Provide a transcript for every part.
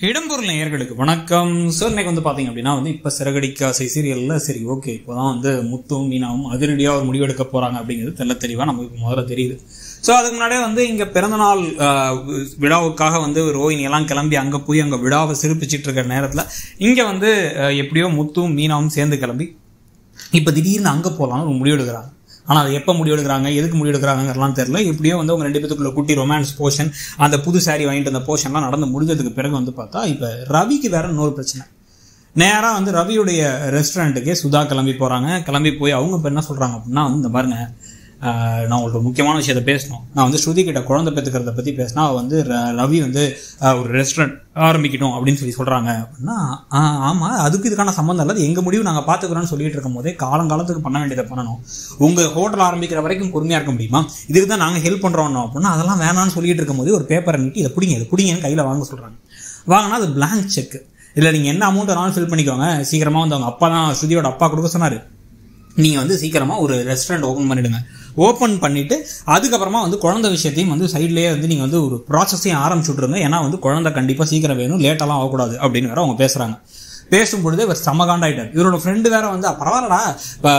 இடம்பொருள் நேயர்களுக்கு வணக்கம். சார் இன்னைக்கு பார்த்தீங்க அப்படின்னா இப்போ சிறகடிக்க ஆசை சீரியல்ல சரி ஓகே இப்போதான் முத்தும் மீனாவும் அதிரடியாக ஒரு முடிவெடுக்க போறாங்க அப்படிங்கிறது தெல்ல தெளிவாக நமக்கு முதல்ல தெரியுது. ஸோ அதுக்கு முன்னாடியே இங்கே பிறந்தநாள் விழாவுக்காக ரோஹிணி எல்லாம் கிளம்பி அங்கே போய் அங்கே விழாவை சிறப்பிச்சிட்டு இருக்கிற நேரத்தில் இங்கே எப்படியோ முத்தும் மீனாவும் சேர்ந்து கிளம்பி இப்போ திடீர்னு அங்கே போகலான்னு ஒரு முடிவெடுக்கிறாங்க. ஆனால் அது எப்போ முடிவெடுக்கிறாங்க, எதுக்கு முடிவெடுக்கிறாங்கலாம் தெரியல. எப்படியோ அவங்க ரெண்டு பேத்துக்குள்ள குட்டி ரொமான்ஸ் போர்ஷன், அந்த புது சாரி வாங்கிட்டு அந்த போர்ஷன்லாம் நடந்து முடிஞ்சதுக்கு பிறகு பார்த்தா இப்போ ரவிக்கு வேற இன்னொரு பிரச்சனை. நேராக ரவியுடைய ரெஸ்டாரண்ட்டுக்கே சுதா கிளம்பி போகிறாங்க. கிளம்பி போய் அவங்க இப்போ என்ன சொல்கிறாங்க அப்படின்னா இந்த பாருங்க, நான் உங்களுக்கு ஒரு முக்கியமான விஷயத்த பேசணும். நான் ஸ்ருதி கிட்ட குழந்தை பெற்றுக்கிறத பற்றி பேசினா ரவி ஒரு ரெஸ்டாரண்ட் ஆரம்பிக்கணும் அப்படின்னு சொல்கிறாங்க அப்படின்னா, ஆமாம் அதுக்கு இதுக்கான சம்மந்தம் இல்லை, எங்கள் முடிவு நாங்கள் பார்த்துக்கிறோன்னு சொல்லிட்டு இருக்கும் போதே காலங்காலத்துக்கு பண்ண வேண்டியதை பண்ணணும். உங்கள் ஹோட்டல் ஆரம்பிக்கிற வரைக்கும் பொறுமையாக இருக்க முடியுமா? இதுக்கு தான் நாங்கள் ஹெல்ப் பண்ணுறோம் அப்படின்னா அதெல்லாம் வேணான்னு சொல்லிட்டு இருக்கும் போதே ஒரு பேப்பரை நீட்டி இதை பிடிங்கன்னு கையில் வாங்க சொல்கிறாங்க. வாங்கினா அது பிளாங்க் செக். இல்லை நீங்கள் என்ன அமௌண்ட் வேணாலும் ஃபில் பண்ணிக்கோங்க, சீக்கிரமாக அவங்க அப்பா தான் ஸ்ருதியோட அப்பா கொடுக்க சொன்னார், நீங்கள் சீக்கிரமாக ஒரு ரெஸ்டாரண்ட் ஓப்பன் பண்ணிவிடுங்க. ஓப்பன் பண்ணிவிட்டு அதுக்கப்புறமா குழந்தை விஷயத்தையும் சைட்லேயே நீங்கள் ஒரு ப்ராசஸையும் ஆரம்பிச்சு விட்ருங்க. ஏன்னா குழந்தை கண்டிப்பாக சீக்கிரம் வேணும், லேட்டெல்லாம் ஆகக்கூடாது அப்படின்னு வேற அவங்க பேசுகிறாங்க. பேசும்பொழுது இவர் சமகாண்டாயிட்டார். இவரோட ஃப்ரெண்டு வேற பரவாயில்லடா, இப்போ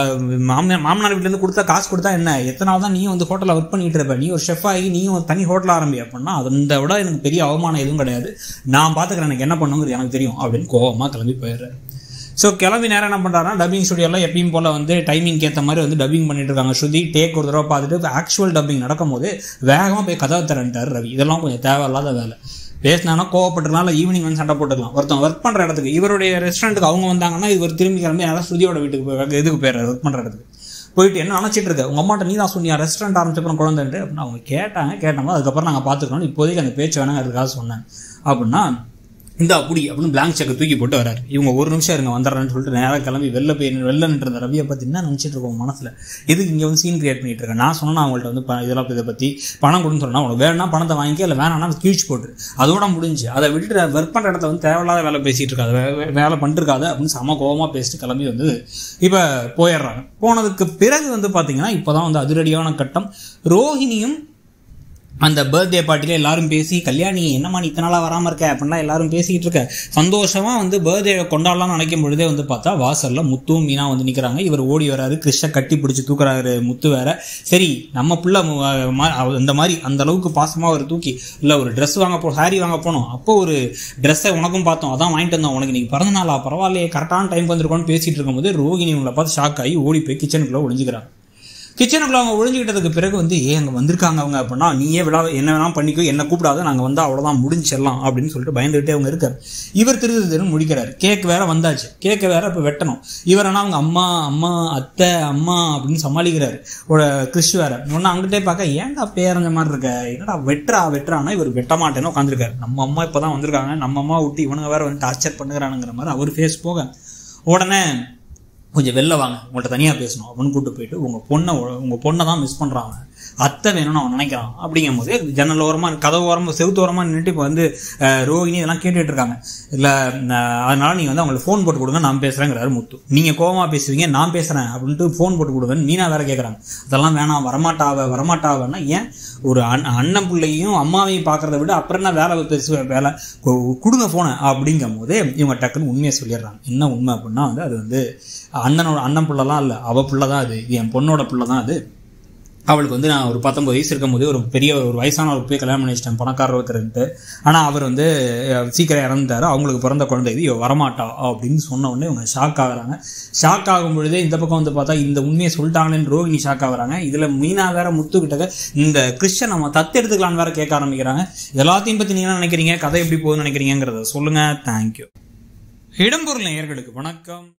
மாமனார் வீட்டிலேருந்து கொடுத்தா காசு கொடுத்தா என்ன, எத்தனை நாள் தான் நீயும் ஹோட்டலில் ஒர்க் பண்ணிட்டு இருப்ப, நீ ஒரு ஷெஃப் ஆகி நீயும் தனி ஹோட்டல் ஆரம்பி அப்படின்னா அதை விட எனக்கு பெரிய அவமானம் எதுவும் கிடையாது, நான் பார்த்துக்கிறேன், எனக்கு என்ன பண்ணுங்கிறது எனக்கு தெரியும் அப்படின்னு கோவமாக கிளம்பி போயிடுறாரு. ஸோ கிளம்பி நேரம் என்ன பண்ணுறாருன்னா டப்பிங் ஸ்டுடியோவில் எப்பயும் போல் டைமிங்க்கு ஏற்ற மாதிரி டப்பிங் பண்ணிட்டு இருக்காங்க. ஸ்ருதி டேக் ஒரு தடவை பார்த்துட்டு ஆக்சுவல் டப்பிங் நடக்கும் போது வேகமாக போய் கதவை திறன்ட்டார் ரவி. இதெல்லாம் கொஞ்சம் தேவையில்லாத வேலை. பேசினாங்கன்னா கோவப்பட்டுருக்கலாம், ஈவினிங் சண்டை போட்டுக்கலாம். ஒருத்தன் ஒர்க் பண்ணுற இடத்துக்கு இவருடைய ரெஸ்டாரண்ட்டுக்கு அவங்க வந்தாங்கன்னா இவர் திரும்பி கிளம்பி யாராவது ஸ்ருதியோட வீட்டுக்கு இதுக்கு போயிடுறாரு, ஒர்க் பண்ணுற இடத்துக்கு போயிட்டு என்ன நினச்சிட்டு இருக்க, உங்கள் அம்மாட்ட நீ தான் சொன்னியா ரெஸ்டாரண்ட் ஆரம்பிச்சப்பறம் குழந்தைன்ட்டு அப்படின்னா அவங்க கேட்டாங்க. அதுக்கப்புறம் நாங்கள் பார்த்துக்கணும், இப்போதைக்கு அந்த பேச்சு வேணாங்க அதுக்காக சொன்னேன் அப்படின்னா இந்த அப்படின்னு பிளாங்க் செக்கை தூக்கி போட்டு வராரு. இவங்க ஒரு நிமிஷம் இருங்க வந்துடுறேன்னு சொல்லிட்டு நேராக கிளம்பி வெளில நின்ற ரவியை பற்றி என்ன நினச்சிட்டு இருக்கோம் மனசில், எதுக்கு இங்கே சீன் கிரியேட் பண்ணிட்டு இருக்கேன். நான் சொன்னேன் அவங்கள்ட்ட இதெல்லாம் இதை பற்றி பணம் கொடுன்னு சொன்னால் உனக்கு வேணா பணத்தை வாங்கிக்க, இல்லை வேணாம்னா கீழ்ச்சி போட்டுரு, அதோட முடிஞ்சு. அதை விட்டுட்டு ஒர்க் பண்ணுற இடத்த தேவையில்லாத வேலை பேசிகிட்டு இருக்காது, வேலை பண்ணிருக்காது அப்படின்னு சம கோபமாக பேசிட்டு கிளம்பி இப்போ போயிடுறாங்க. போனதுக்கு பிறகு பார்த்தீங்கன்னா இப்போ தான் அதிரடியான கட்டம். ரோஹிணியும் அந்த பர்த்டே பார்ட்டியில் எல்லாரும் பேசி, கல்யாணி என்னம்மா நீ இத்தனை நாளாக வராமல் இருக்க அப்படின்னா எல்லாரும் பேசிக்கிட்டு இருக்க. சந்தோஷமாக பர்த்டே கொண்டாடலாம்னு நினைக்கும் பொழுதே பார்த்தா வாசலில் முத்துவும் மீனா நிற்கிறாங்க. இவர் ஓடி வராரு, கிறிஷை கட்டி பிடிச்சி தூக்குறாரு முத்து வேற. சரி நம்ம பிள்ளை இந்த மாதிரி அந்த அளவுக்கு பாசமாக ஒரு தூக்கி இல்லை ஒரு ட்ரெஸ் சாரி வாங்க போனோம், அப்போ ஒரு ட்ரெஸ்ஸை உனக்கும் பார்த்தோம், அதான் வாங்கிட்டு வந்தோம், உனக்கு நீங்கள் பிறந்த நாளா பரவாயில்லையே கரெக்டான டைம் வந்திருக்கோன்னு பேசிகிட்டு இருக்கும்போது ரோஹிணி உங்களை பார்த்து ஷாக் ஆகி ஓடி போய் கிச்சனுக்குள்ளே ஒழிஞ்சுக்கிறாங்க. கிச்சனுக்குள்ள அவங்க ஒழிஞ்சுக்கிட்டதுக்கு பிறகு அங்கே வந்திருக்காங்க அவங்க அப்படின்னா நீயே விழா என்ன வேணாலும் பண்ணிக்கோ, என்ன கூப்பிடாத, நாங்கள் அவ்வளோதான் முடிஞ்சிடலாம் அப்படின்னு சொல்லிட்டு பயந்துகிட்டே அவங்க இருக்கார். இவர் திருன்னு முடிக்கிறார். கேக் வேற வந்தாச்சு, கேக்கை வேற இப்போ வெட்டணும். இவர் ஆனால் அவங்க அம்மா அத்தை அம்மா அப்படின்னு சமாளிக்கிறாரு. கிறிஷ் வேற ஒன்று அங்கிட்டே பார்க்க ஏன்டா பேரஞ்ச மாதிரி இருக்க, என்னடா வெட்டுறான்னா இவர் வெட்ட மாட்டேன்னு உட்காந்துருக்காரு. நம்ம அம்மா இப்போ தான் வந்திருக்காங்க, நம்ம அம்மா விட்டு இவனுங்க வேற டார்ச்சர் பண்ணுறானுங்கிற மாதிரி அவர் ஃபேஸ் போக உடனே கொஞ்சம் வெளில வாங்க, உங்கள்கிட்ட தனியாக பேசணும் அப்படின்னு கூப்பிட்டு போயிட்டு உங்கள் பொண்ணை தான் மிஸ் பண்ணுறாங்க, அத்தை வேணும்னு அவன் நினைக்கிறான். அப்படிங்கும் போது ஜன்னல் ஓரமாக கதவு ஓரமாக செவுத்து ஓரமாக நின்றுட்டு இப்போ ரோஹிணி இதெல்லாம் கேட்டுட்டு இருக்காங்க. இல்லை அதனால நீங்கள் அவங்களுக்கு ஃபோன் போட்டு கொடுங்க, நான் பேசுகிறேங்கிறாரு முத்து. நீங்கள் கோவமாக பேசுவீங்க, நான் பேசுகிறேன் அப்படின்ட்டு ஃபோன் போட்டு கொடுங்கன்னு மீனா வேற கேட்குறாங்க. அதெல்லாம் வேணாம், வரமாட்டாவன்னா ஏன் ஒரு அண்ணன் பிள்ளையும் அம்மாவையும் பார்க்குறத விட அப்புறம் என்ன வேலை கொடுங்க ஃபோனை அப்படிங்கும் போதே இவங்க டக்குன்னு உண்மையை சொல்லிடுறாங்க. என்ன உண்மை அப்படின்னா அது அண்ணன் பிள்ளைலாம் இல்லை, அவள் பிள்ளை தான் அது, என் பொண்ணோட பிள்ளை தான் அது. அவளுக்கு நான் ஒரு 19 வயசு இருக்கும்போது ஒரு வயசானவருக்கு போய் கல்யாணம் பண்ணி வச்சிட்டேன், பணக்காரர் ஒருத்தருன்ட்டு. ஆனால் அவர் சீக்கிரம் இறந்துட்டாரு, அவங்களுக்கு பிறந்த குழந்தை இது, இவ வரமாட்டா அப்படின்னு சொன்ன உடனே இவங்க ஷாக் ஆகுறாங்க. ஷாக் ஆகும் பொழுதே இந்த பக்கம் பார்த்தா இந்த உண்மையை சொல்லிட்டாங்களேன்னு ரோஹிணி ஷாக் ஆகுறாங்க. இதில் மீனா வேற முத்துக்கிட்ட இந்த கிறிஸ்டியன் நம்ம தத்து எடுத்துக்கலான்னு வேற கேட்க ஆரம்பிக்கிறாங்க. எல்லாத்தையும் பற்றி நீங்கள் என்ன நினைக்கிறீங்க, கதை எப்படி போகுதுன்னு நினைக்கிறீங்கிறத சொல்லுங்க. தேங்க்யூ. இடம்பொருள் நேயர்களுக்கு வணக்கம்.